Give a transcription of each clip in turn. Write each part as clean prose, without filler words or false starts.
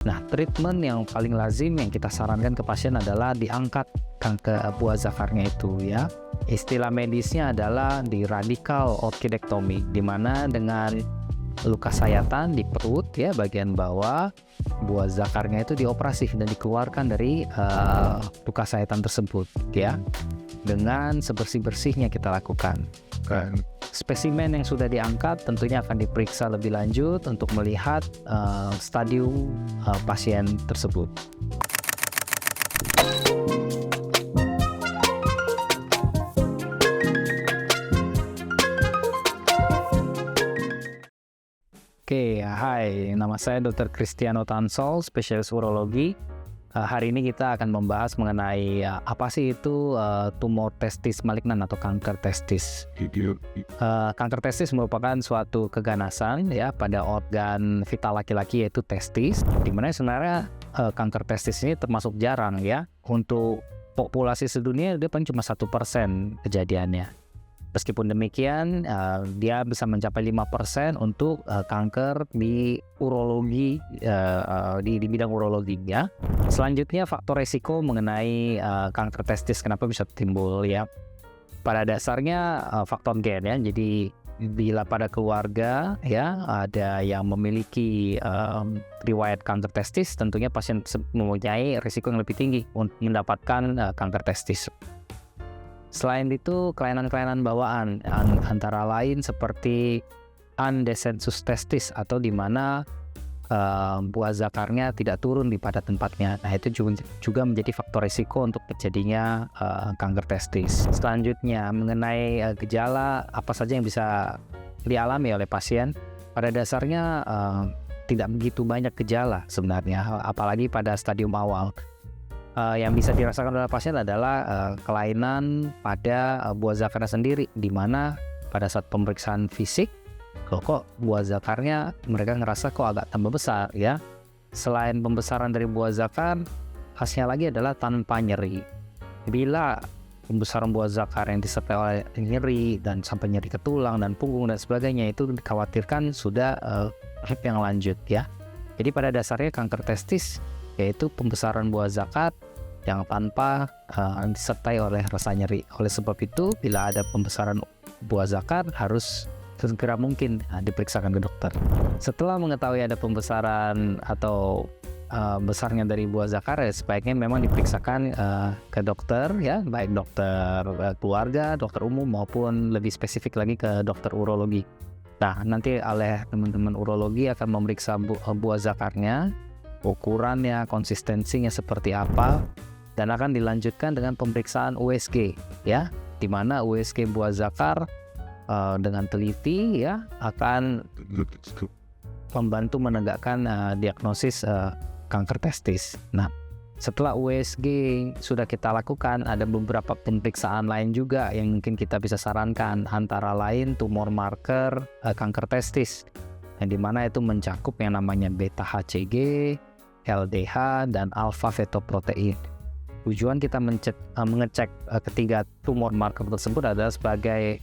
Nah, treatment yang paling lazim yang kita sarankan ke pasien adalah diangkat kanker buah zakarnya itu ya. Istilah medisnya adalah di radical orchidectomy, di mana dengan luka sayatan di perut ya bagian bawah, buah zakarnya itu dioperasi dan dikeluarkan dari luka sayatan tersebut ya. Dengan sebersih-bersihnya kita lakukan. Spesimen yang sudah diangkat tentunya akan diperiksa lebih lanjut untuk melihat stadium pasien tersebut. Oke, hai, nama saya Dr. Cristiano Tansol, spesialis urologi. Hari ini kita akan membahas mengenai apa sih itu tumor testis malignan atau kanker testis. Kanker testis merupakan suatu keganasan ya pada organ vital laki-laki yaitu testis, di mana sebenarnya kanker testis ini termasuk jarang ya. Untuk populasi sedunia dia paling cuma 1% kejadiannya. Meskipun demikian, dia bisa mencapai 5% untuk kanker di urologi, di bidang urologinya. Selanjutnya, faktor resiko mengenai kanker testis kenapa bisa timbul ya. Pada dasarnya faktor gen ya. Jadi bila pada keluarga ya ada yang memiliki riwayat kanker testis, tentunya pasien mempunyai risiko yang lebih tinggi untuk mendapatkan kanker testis. Selain itu, kelainan-kelainan bawaan antara lain seperti undescensus testis atau di mana buah zakarnya tidak turun di pada tempatnya. Nah, itu juga menjadi faktor risiko untuk terjadinya kanker testis. Selanjutnya, mengenai gejala apa saja yang bisa dialami oleh pasien, pada dasarnya tidak begitu banyak gejala sebenarnya, apalagi pada stadium awal. Yang bisa dirasakan oleh pasien adalah kelainan pada buah zakarnya sendiri, di mana pada saat pemeriksaan fisik kok buah zakarnya mereka ngerasa kok agak tambah besar ya. Selain pembesaran dari buah zakar, khasnya lagi adalah tanpa nyeri. Bila pembesaran buah zakar yang disertai oleh nyeri dan sampai nyeri ke tulang dan punggung dan sebagainya, itu dikhawatirkan sudah yang lanjut ya. Jadi pada dasarnya kanker testis yaitu pembesaran buah zakar yang tanpa disertai oleh rasa nyeri. Oleh sebab itu, bila ada pembesaran buah zakar harus segera mungkin diperiksakan ke dokter. Setelah mengetahui ada pembesaran atau besarnya dari buah zakar, sebaiknya memang diperiksakan ke dokter ya, baik dokter keluarga, dokter umum maupun lebih spesifik lagi ke dokter urologi. Nah, nanti oleh teman-teman urologi akan memeriksa buah zakarnya, ukurannya, konsistensinya seperti apa, dan akan dilanjutkan dengan pemeriksaan USG ya, di mana USG buah zakar dengan teliti ya akan membantu menegakkan diagnosis kanker testis. Nah, setelah USG sudah kita lakukan, ada beberapa pemeriksaan lain juga yang mungkin kita bisa sarankan, antara lain tumor marker kanker testis, yang dimana itu mencakup yang namanya beta HCG, LDH, dan alpha fetoprotein. Tujuan kita mengecek ketiga tumor marker tersebut adalah sebagai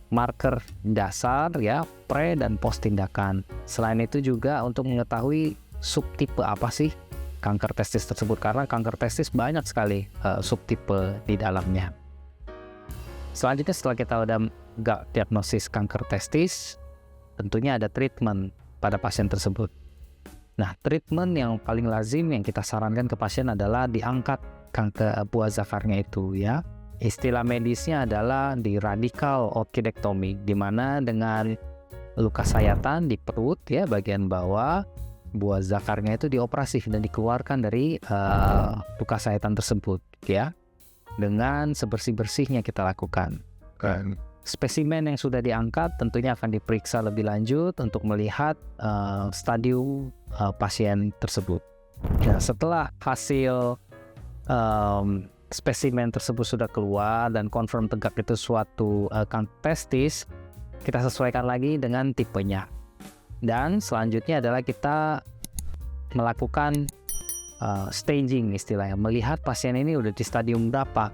marker dasar ya, pre dan post tindakan. Selain itu juga untuk mengetahui subtipe apa sih kanker testis tersebut, karena kanker testis banyak sekali subtipe di dalamnya. Selanjutnya, setelah kita udah diagnosis kanker testis, tentunya ada treatment pada pasien tersebut. Nah, treatment yang paling lazim yang kita sarankan ke pasien adalah diangkat kanker buah zakarnya itu ya. Istilah medisnya adalah di radical orchidectomy, di mana dengan luka sayatan di perut ya bagian bawah, buah zakarnya itu dioperasi dan dikeluarkan dari luka sayatan tersebut ya. Dengan sebersih-bersihnya kita lakukan. Spesimen yang sudah diangkat tentunya akan diperiksa lebih lanjut untuk melihat stadium pasien tersebut. Ya, setelah hasil spesimen tersebut sudah keluar dan confirm tegak itu suatu kanker testis, kita sesuaikan lagi dengan tipenya. Dan selanjutnya adalah kita melakukan staging istilahnya, melihat pasien ini udah di stadium berapa.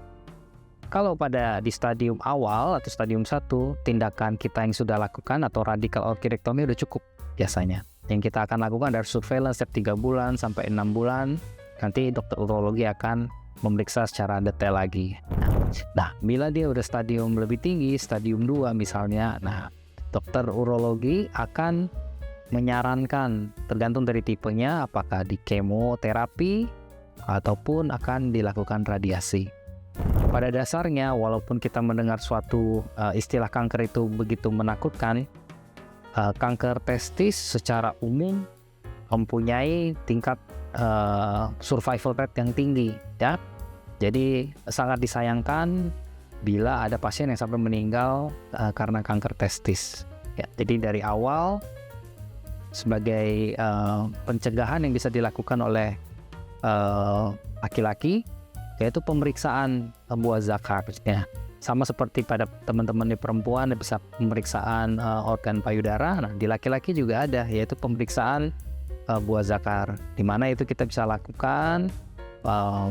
Kalau di stadium awal atau stadium 1, tindakan kita yang sudah lakukan atau radical orchidectomy udah cukup biasanya. Yang kita akan lakukan dari surveillance setiap 3 bulan sampai 6 bulan. Nanti dokter urologi akan memeriksa secara detail lagi. Nah, bila dia udah stadium lebih tinggi, stadium 2 misalnya, nah dokter urologi akan menyarankan tergantung dari tipenya apakah di kemoterapi ataupun akan dilakukan radiasi. Pada dasarnya walaupun kita mendengar suatu istilah kanker itu begitu menakutkan, kanker testis secara umum mempunyai tingkat survival rate yang tinggi, ya. Jadi sangat disayangkan bila ada pasien yang sampai meninggal karena kanker testis. Ya, jadi dari awal sebagai pencegahan yang bisa dilakukan oleh laki-laki, yaitu pemeriksaan buah zakar. Ya. Sama seperti pada teman-teman di perempuan bisa pemeriksaan organ payudara. Nah, di laki-laki juga ada, yaitu pemeriksaan buah zakar, di mana itu kita bisa lakukan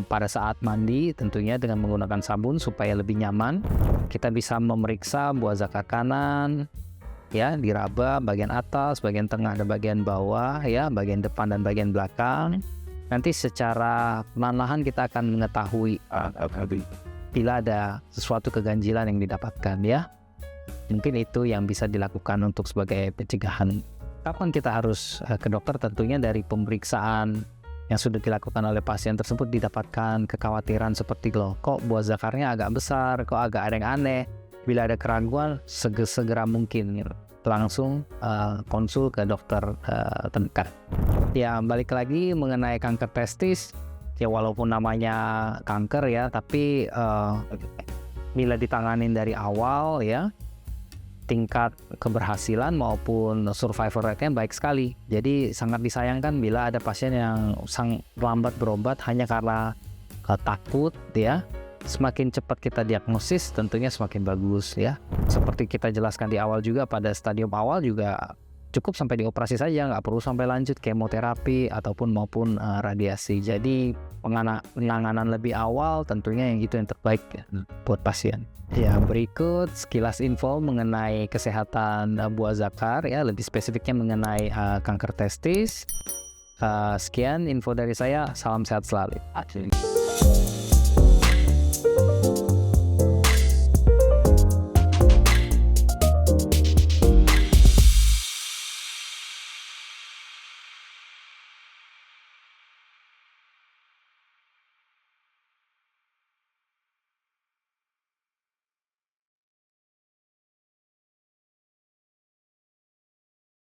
pada saat mandi, tentunya dengan menggunakan sabun supaya lebih nyaman. Kita bisa memeriksa buah zakar kanan, ya, diraba bagian atas, bagian tengah, dan bagian bawah, ya, bagian depan dan bagian belakang. Nanti secara perlahan kita akan mengetahui bila ada sesuatu keganjilan yang didapatkan, ya. Mungkin itu yang bisa dilakukan untuk sebagai pencegahan. Kapan kita harus ke dokter? Tentunya dari pemeriksaan yang sudah dilakukan oleh pasien tersebut didapatkan kekhawatiran seperti kok buah zakarnya agak besar, kok agak ada yang aneh. Bila ada keraguan, segera mungkin langsung konsul ke dokter terdekat. Ya, balik lagi mengenai kanker testis, ya walaupun namanya kanker ya, tapi bila ditanganin dari awal ya, tingkat keberhasilan maupun survival rate-nya baik sekali. Jadi sangat disayangkan bila ada pasien yang sangat lambat berobat hanya karena takut, ya. Semakin cepat kita diagnosis tentunya semakin bagus, ya. Seperti kita jelaskan di awal juga, pada stadium awal juga cukup sampai dioperasi saja, nggak perlu sampai lanjut kemoterapi ataupun maupun radiasi. Jadi penanganan lebih awal tentunya yang itu yang terbaik ya, buat pasien. Ya, berikut sekilas info mengenai kesehatan buah zakar, ya, lebih spesifiknya mengenai kanker testis. Sekian info dari saya, salam sehat selalu.